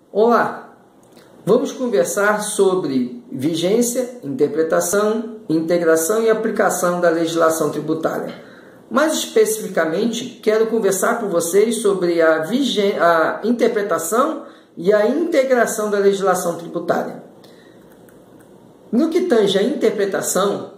Olá, vamos conversar sobre vigência, interpretação, integração e aplicação da legislação tributária. Mais especificamente, quero conversar com vocês sobre a interpretação e a integração da legislação tributária. No que tange à interpretação,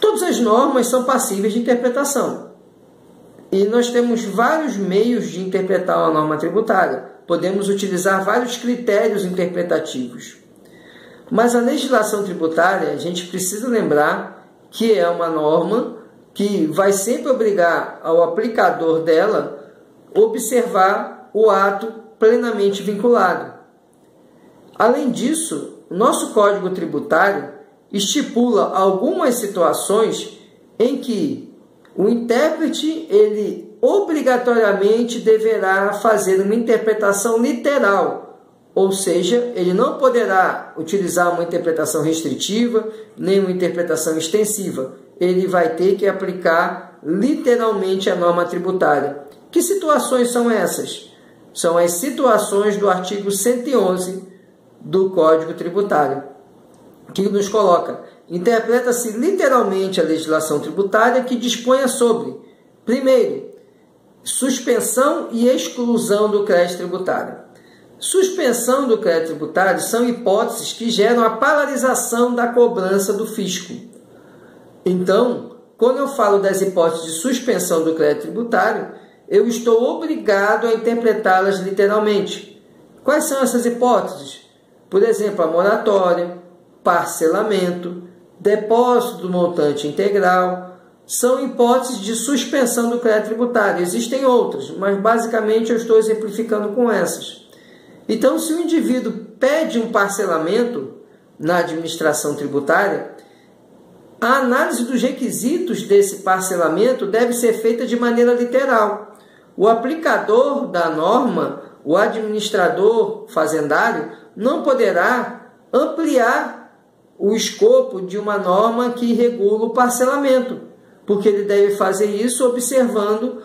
todas as normas são passíveis de interpretação. E nós temos vários meios de interpretar uma norma tributária. Podemos utilizar vários critérios interpretativos. Mas a legislação tributária, a gente precisa lembrar que é uma norma que vai sempre obrigar ao aplicador dela observar o ato plenamente vinculado. Além disso, o nosso Código Tributário estipula algumas situações em que o intérprete ele obrigatoriamente deverá fazer uma interpretação literal, ou seja, ele não poderá utilizar uma interpretação restritiva nem uma interpretação extensiva. Ele vai ter que aplicar literalmente a norma tributária. Que situações são essas? São as situações do artigo 111 do Código Tributário, que nos coloca: interpreta-se literalmente a legislação tributária que disponha sobre, primeiro, suspensão e exclusão do crédito tributário. Suspensão do crédito tributário são hipóteses que geram a paralisação da cobrança do fisco. Então, quando eu falo das hipóteses de suspensão do crédito tributário, eu estou obrigado a interpretá-las literalmente. Quais são essas hipóteses? Por exemplo, a moratória, parcelamento, depósito do montante integral, são hipóteses de suspensão do crédito tributário. Existem outras, mas basicamente eu estou exemplificando com essas. Então, se o indivíduo pede um parcelamento na administração tributária, a análise dos requisitos desse parcelamento deve ser feita de maneira literal. O aplicador da norma, o administrador fazendário, não poderá ampliar o escopo de uma norma que regula o parcelamento, porque ele deve fazer isso observando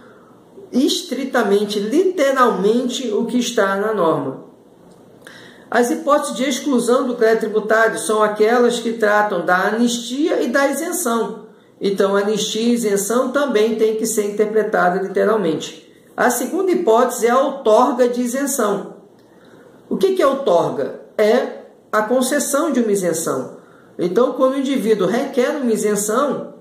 estritamente, literalmente, o que está na norma. As hipóteses de exclusão do crédito tributário são aquelas que tratam da anistia e da isenção. Então, anistia e isenção também têm que ser interpretadas literalmente. A segunda hipótese é a outorga de isenção. O que é outorga? É a concessão de uma isenção. Então, quando o indivíduo requer uma isenção,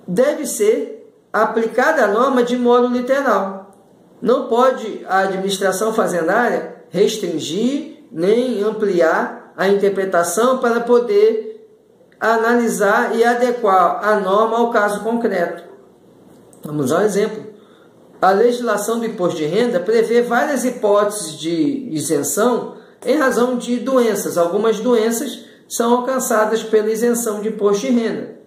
deve ser aplicada a norma de modo literal. Não pode a administração fazendária restringir nem ampliar a interpretação para poder analisar e adequar a norma ao caso concreto. Vamos ao exemplo. A legislação do imposto de renda prevê várias hipóteses de isenção em razão de doenças. Algumas doenças são alcançadas pela isenção de imposto de renda.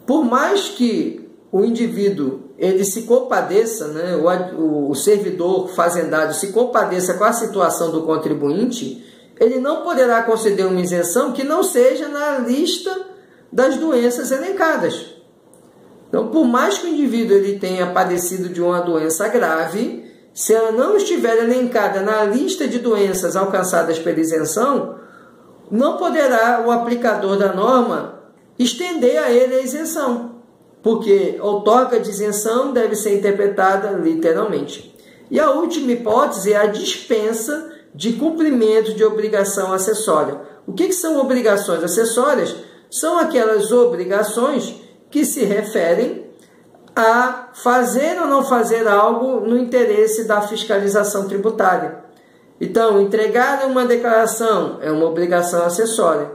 Por mais que o indivíduo ele se compadeça, né, o servidor fazendário se compadeça com a situação do contribuinte, ele não poderá conceder uma isenção que não seja na lista das doenças elencadas. Então, por mais que o indivíduo ele tenha padecido de uma doença grave, se ela não estiver elencada na lista de doenças alcançadas pela isenção, não poderá o aplicador da norma estender a ele a isenção, porque a outorga de isenção deve ser interpretada literalmente. E a última hipótese é a dispensa de cumprimento de obrigação acessória. O que são obrigações acessórias? São aquelas obrigações que se referem a fazer ou não fazer algo no interesse da fiscalização tributária. Então, entregar uma declaração é uma obrigação acessória.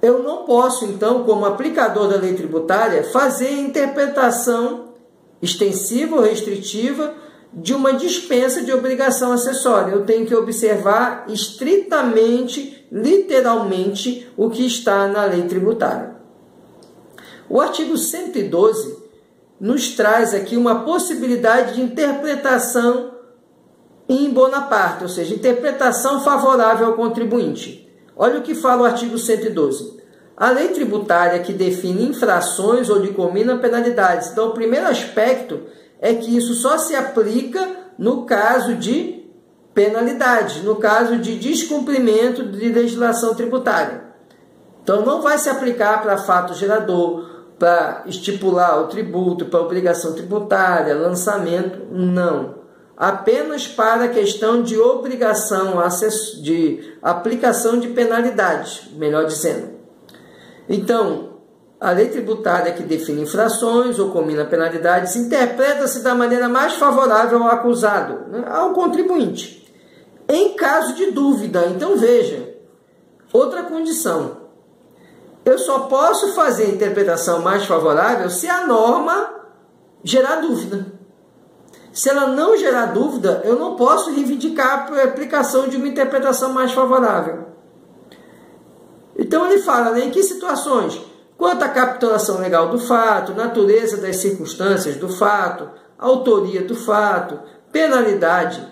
Eu não posso, então, como aplicador da lei tributária, fazer interpretação extensiva ou restritiva de uma dispensa de obrigação acessória. Eu tenho que observar estritamente, literalmente, o que está na lei tributária. O artigo 112 nos traz aqui uma possibilidade de interpretação in bona parte, ou seja, interpretação favorável ao contribuinte. Olha o que fala o artigo 112. A lei tributária que define infrações ou dicomina penalidades. Então, o primeiro aspecto é que isso só se aplica no caso de penalidades, no caso de descumprimento de legislação tributária. Então, não vai se aplicar para fato gerador, para estipular o tributo, para obrigação tributária, lançamento, não. Apenas para a questão de obrigação, de aplicação de penalidades, melhor dizendo. Então, a lei tributária que define infrações ou combina penalidades interpreta-se da maneira mais favorável ao acusado, né, ao contribuinte. Em caso de dúvida, então veja, outra condição. Eu só posso fazer a interpretação mais favorável se a norma gerar dúvida. Se ela não gerar dúvida, eu não posso reivindicar a aplicação de uma interpretação mais favorável. Então ele fala, né, em que situações? Quanto à capitulação legal do fato, natureza das circunstâncias do fato, autoria do fato, penalidade.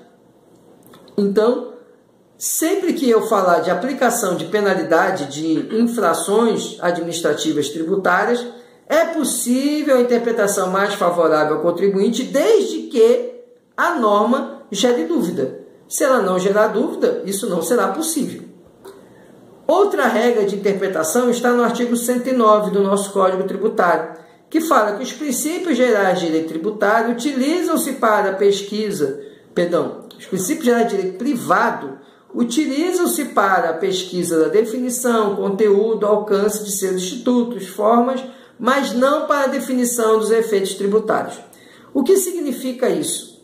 Então, sempre que eu falar de aplicação de penalidade de infrações administrativas tributárias, é possível a interpretação mais favorável ao contribuinte, desde que a norma gere dúvida. Se ela não gerar dúvida, isso não será possível. Outra regra de interpretação está no artigo 109 do nosso Código Tributário, que fala que os princípios gerais de direito tributário utilizam-se para a pesquisa, os princípios gerais de direito privado utilizam-se para a pesquisa da definição, conteúdo, alcance de seus institutos, formas, mas não para a definição dos efeitos tributários. O que significa isso?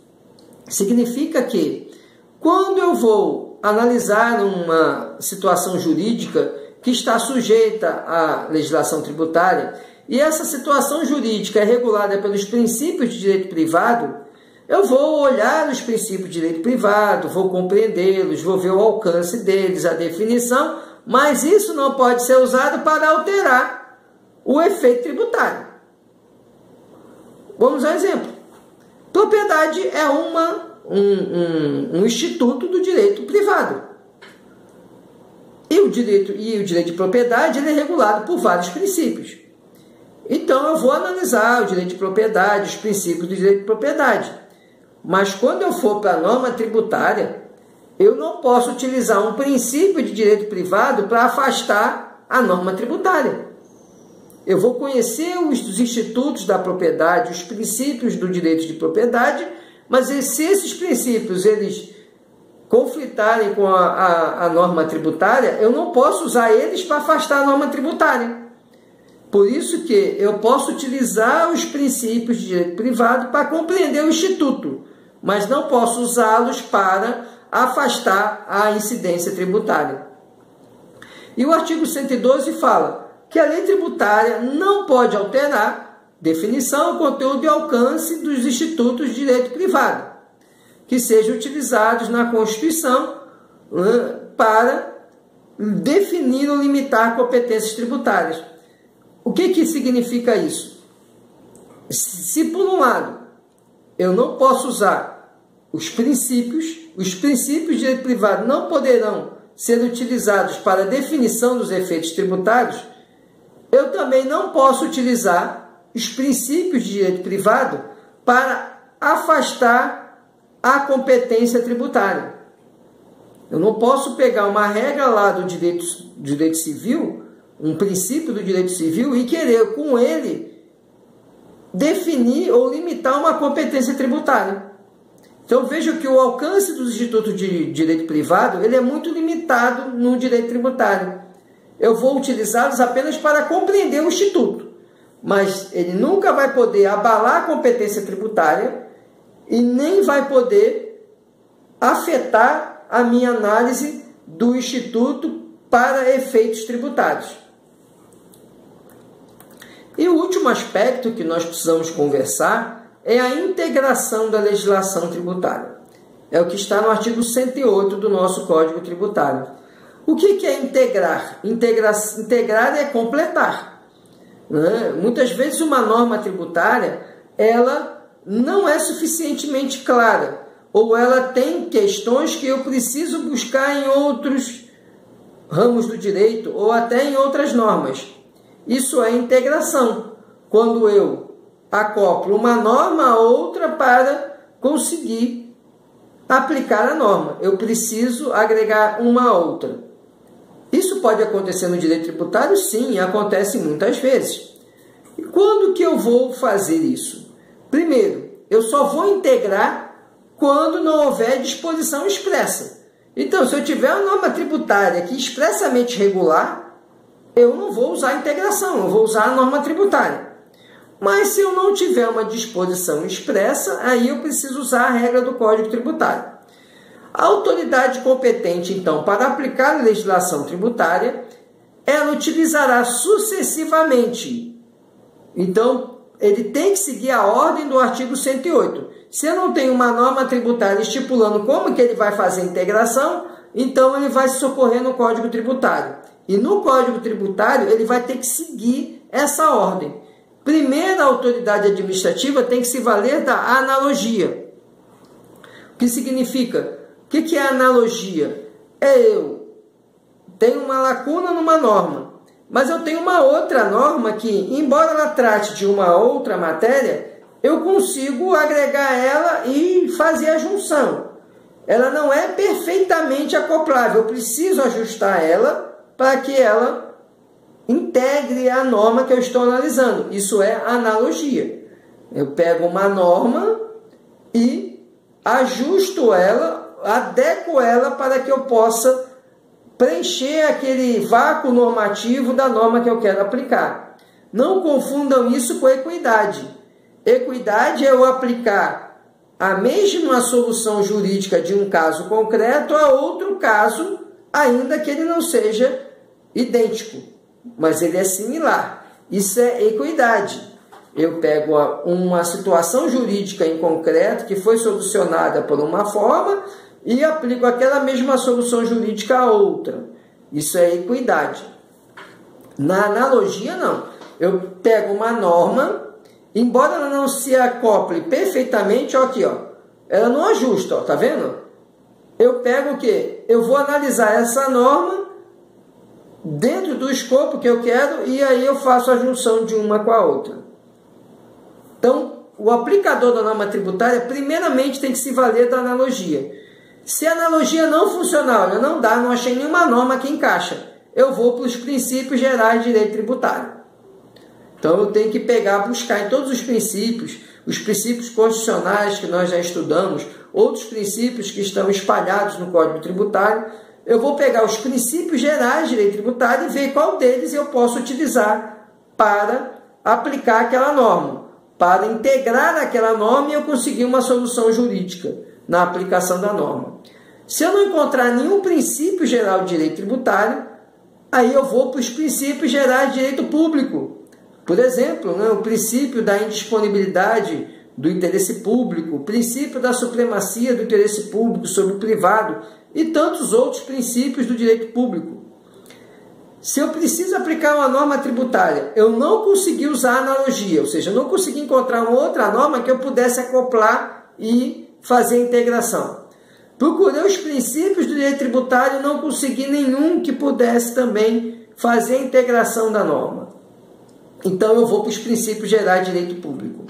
Significa que, quando eu vou analisar uma situação jurídica que está sujeita à legislação tributária, e essa situação jurídica é regulada pelos princípios de direito privado, eu vou olhar os princípios de direito privado, vou compreendê-los, vou ver o alcance deles, a definição, mas isso não pode ser usado para alterar o efeito tributário. Vamos a um exemplo. Propriedade é um instituto do direito privado. E o direito de propriedade ele é regulado por vários princípios. Então, eu vou analisar o direito de propriedade, os princípios do direito de propriedade. Mas quando eu for para a norma tributária, eu não posso utilizar um princípio de direito privado para afastar a norma tributária. Eu vou conhecer os institutos da propriedade, os princípios do direito de propriedade, mas se esses princípios eles conflitarem com a norma tributária, eu não posso usar eles para afastar a norma tributária. Por isso que eu posso utilizar os princípios de direito privado para compreender o instituto, mas não posso usá-los para afastar a incidência tributária. E o artigo 112 fala que a lei tributária não pode alterar definição, conteúdo e alcance dos institutos de direito privado, que sejam utilizados na Constituição para definir ou limitar competências tributárias. O que significa isso? Se por um lado eu não posso usar os princípios de direito privado não poderão ser utilizados para a definição dos efeitos tributários, eu também não posso utilizar os princípios de direito privado para afastar a competência tributária. Eu não posso pegar uma regra lá do direito civil, um princípio do direito civil, e querer com ele definir ou limitar uma competência tributária. Então veja que o alcance dos institutos de direito privado ele é muito limitado no direito tributário. Eu vou utilizá-los apenas para compreender o instituto, mas ele nunca vai poder abalar a competência tributária e nem vai poder afetar a minha análise do instituto para efeitos tributários. E o último aspecto que nós precisamos conversar é a integração da legislação tributária. É o que está no artigo 108 do nosso Código Tributário. O que é integrar? Integrar é completar. Muitas vezes uma norma tributária ela não é suficientemente clara, ou ela tem questões que eu preciso buscar em outros ramos do direito, ou até em outras normas. Isso é integração, quando eu acoplo uma norma a outra para conseguir aplicar a norma. Eu preciso agregar uma a outra. Isso pode acontecer no direito tributário? Sim, acontece muitas vezes. E quando que eu vou fazer isso? Primeiro, eu só vou integrar quando não houver disposição expressa. Então, se eu tiver uma norma tributária que expressamente regular, eu não vou usar a integração, eu vou usar a norma tributária. Mas se eu não tiver uma disposição expressa, aí eu preciso usar a regra do Código Tributário. A autoridade competente, então, para aplicar a legislação tributária, ela utilizará sucessivamente. Então, ele tem que seguir a ordem do artigo 108. Se eu não tenho uma norma tributária estipulando como que ele vai fazer a integração, então ele vai se socorrer no Código Tributário. E no Código Tributário, ele vai ter que seguir essa ordem. Primeiro, a autoridade administrativa tem que se valer da analogia. O que significa? O que é analogia? Eu tenho uma lacuna numa norma, mas eu tenho uma outra norma que, embora ela trate de uma outra matéria, eu consigo agregar ela e fazer a junção. Ela não é perfeitamente acoplável, eu preciso ajustar ela para que ela integre a norma que eu estou analisando. Isso é analogia. Eu pego uma norma e ajusto ela, adequo ela para que eu possa preencher aquele vácuo normativo da norma que eu quero aplicar. Não confundam isso com equidade. Equidade é eu aplicar a mesma solução jurídica de um caso concreto a outro caso, ainda que ele não seja idêntico, mas ele é similar. Isso é equidade. Eu pego uma situação jurídica em concreto que foi solucionada por uma forma e aplico aquela mesma solução jurídica a outra. Isso é equidade. Na analogia, não. Eu pego uma norma, embora ela não se acople perfeitamente, ó, aqui, ó, ela não ajusta, ó, tá vendo? Eu pego o quê? Eu vou analisar essa norma dentro do escopo que eu quero e aí eu faço a junção de uma com a outra. Então, o aplicador da norma tributária, primeiramente, tem que se valer da analogia. Se a analogia não funcionar, olha, não dá, não achei nenhuma norma que encaixa, eu vou para os princípios gerais de direito tributário. Então, eu tenho que buscar em todos os princípios constitucionais que nós já estudamos, outros princípios que estão espalhados no Código Tributário, eu vou pegar os princípios gerais de direito tributário e ver qual deles eu posso utilizar para aplicar aquela norma, para integrar aquela norma e eu conseguir uma solução jurídica na aplicação da norma. Se eu não encontrar nenhum princípio geral de direito tributário, aí eu vou para os princípios gerais de direito público. Por exemplo, o princípio da indisponibilidade do interesse público, o princípio da supremacia do interesse público sobre o privado e tantos outros princípios do direito público. Se eu preciso aplicar uma norma tributária, eu não consegui usar a analogia, ou seja, eu não consegui encontrar uma outra norma que eu pudesse acoplar e fazer a integração. Procurei os princípios do direito tributário e não consegui nenhum que pudesse também fazer a integração da norma. Então, eu vou para os princípios gerais de direito público.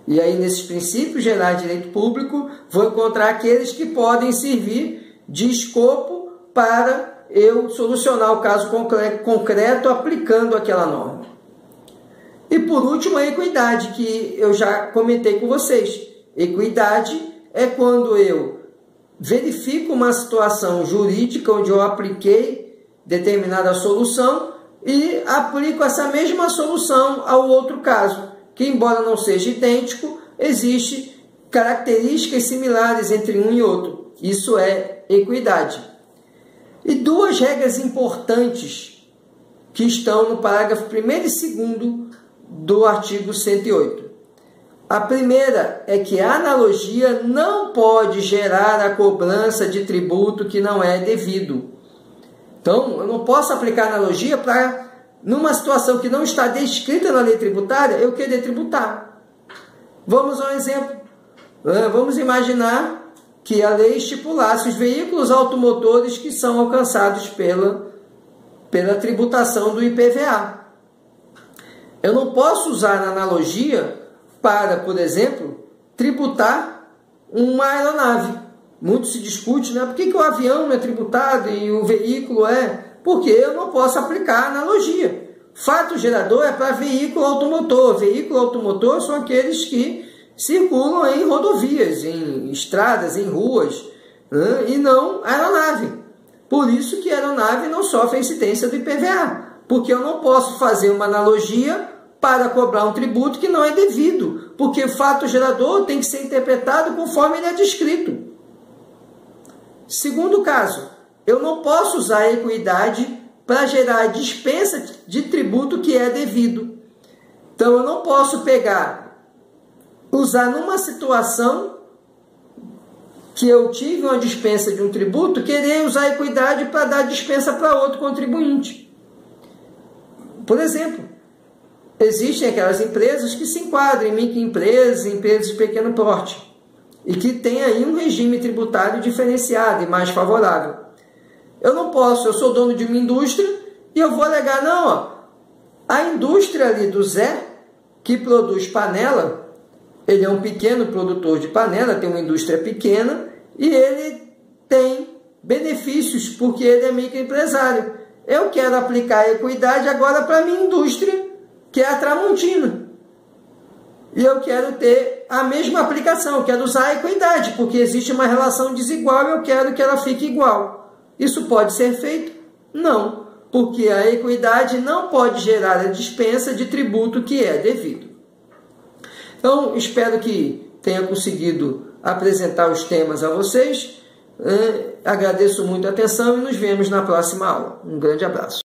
E aí, nesses princípios gerais de direito público, vou encontrar aqueles que podem servir de escopo para eu solucionar o caso concreto aplicando aquela norma. E, por último, a equidade, que eu já comentei com vocês. Equidade é quando eu verifico uma situação jurídica onde eu apliquei determinada solução e aplico essa mesma solução ao outro caso, que embora não seja idêntico, existem características similares entre um e outro. Isso é equidade. E duas regras importantes que estão no parágrafo 1º e 2º do artigo 108. A primeira é que a analogia não pode gerar a cobrança de tributo que não é devido. Então, eu não posso aplicar analogia para, numa situação que não está descrita na lei tributária, eu querer tributar. Vamos a um exemplo. Vamos imaginar que a lei estipulasse os veículos automotores que são alcançados pela tributação do IPVA. Eu não posso usar a analogia para, por exemplo, tributar uma aeronave. muito se discute, né? Por que o avião não é tributado e o veículo é? Porque eu não posso aplicar a analogia. Fato gerador é para veículo automotor. Veículo automotor são aqueles que circulam em rodovias, em estradas, em ruas, né? E não aeronave. Por isso que a aeronave não sofre a incidência do IPVA, porque eu não posso fazer uma analogia para cobrar um tributo que não é devido, porque o fato gerador tem que ser interpretado conforme ele é descrito. Segundo caso, eu não posso usar a equidade para gerar dispensa de tributo que é devido. Então, eu não posso usar numa situação que eu tive uma dispensa de um tributo, querer usar a equidade para dar dispensa para outro contribuinte. Por exemplo, existem aquelas empresas que se enquadram em microempresas, empresas de pequeno porte, e que tem aí um regime tributário diferenciado e mais favorável. Eu não posso, eu sou dono de uma indústria e eu vou alegar, não, ó, a indústria ali do Zé, que produz panela, ele é um pequeno produtor de panela, tem uma indústria pequena e ele tem benefícios porque ele é microempresário. Eu quero aplicar a equidade agora para a minha indústria, que é a Tramontina. E eu quero ter a mesma aplicação, eu quero usar a equidade, porque existe uma relação desigual e eu quero que ela fique igual. Isso pode ser feito? Não, porque a equidade não pode gerar a dispensa de tributo que é devido. Então, espero que tenha conseguido apresentar os temas a vocês. Agradeço muito a atenção e nos vemos na próxima aula. Um grande abraço.